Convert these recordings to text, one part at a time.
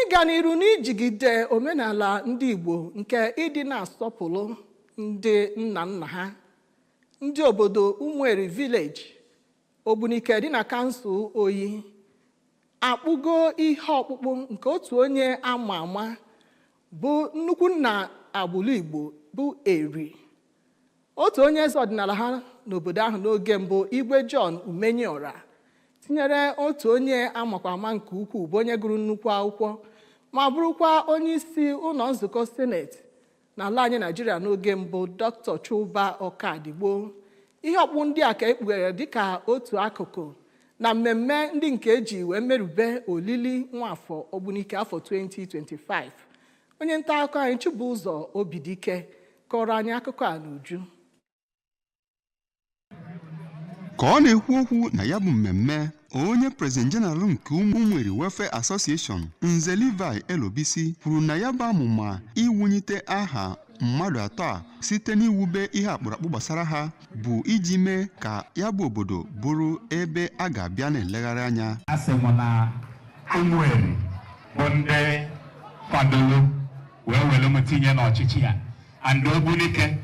n'ịga n'iru n'ijigide omenala ndị Igbo nke ịdị na-asọpụrụ ndị nna nna ha, ndị obodo Umueri village Ogbunike dị na kansụl Oyi akpụgo ihe ọkpụkpụ nke otu onye ama ama bụ nnukwu nna agbụrụ Igbo bụ Eri. Otu onye eze ọdịnala ha n'obodo ahụ n'oge mbụ Igwe John Umenyiora tinyere otu onye amakwa ama nke ukwuu bụ onye gụrụ nnukwu akwụkwọ ma bụrụkwa onye isi ụlọ nzukọ seneti n'ala anyị Naịjirịa n'oge mbụ Dr. Chuba Ọkadigbo. Ihe ọkpụ ndị a ka ekpughere dịka otu akụkụ na mmemme ndị nke eji wee merube olili Umuafo Ogbunike afọ 2025. Onye nta akụkọ anyị Chibụzọ Obidike kọrọ anyị akụkọ a n'uju. Ka ọ na-ekwu okwu na ya bụ mmemme, onye President General nke Umueri Welfare Association Nze Levi Elobisi kwuru na ya bụ amụma iwunyite aha mmadụ atọ a site n'iwube ihe akpụrụakpụ gbasara ha bụ iji mee ka ya bụ obodo bụrụ ebe a ga-abịa na-elegharị anya. Asị m na Umueri bụ ndị kwadoro wee were m tinye n'ọchịchị ya, and Ogbunike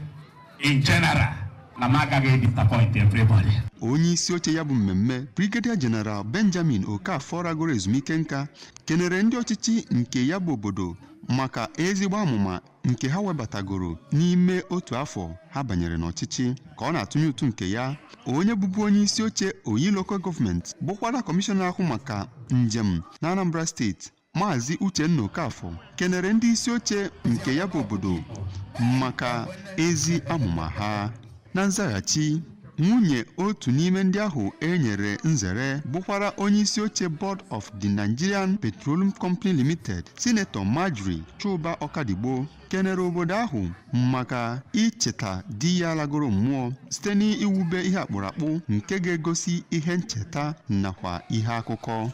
in general na m agaghị disappoint everybody. Onye isi oche ya bụ mmemme Brigadier General Benjamin Okafor ragoro ezumike nka kenere ndị ọchịchị nke ya bụ obodo maka ezigbo amụma nke ha webatagoro n'ime otu afọ ha banyere n'ọchịchị. Ka ọ na-atụnye ụtụ nke ya, onye bụbu onye isi oche Oyi Local Government bụkwara kọmishọna ahụ maka njem na Anambra steeti Maazị Uchenna Okafọ kenere ndị isi oche nke ya bụ obodo maka ezi amụma ha. Na nzaghachi, nwunye otu n'ime ndị ahụ enyere nzere bụkwara onye isi oche Board of the Nigerian Petroleum Company Limited Senator Marjorie Chuba Ọkadigbo kenere obodo ahụ maka icheta di ya lagoro mmụọ site n'iwube ihe akpụrụakpụ nke ga-egosi ihe ncheta nakwa ihe akụkọ.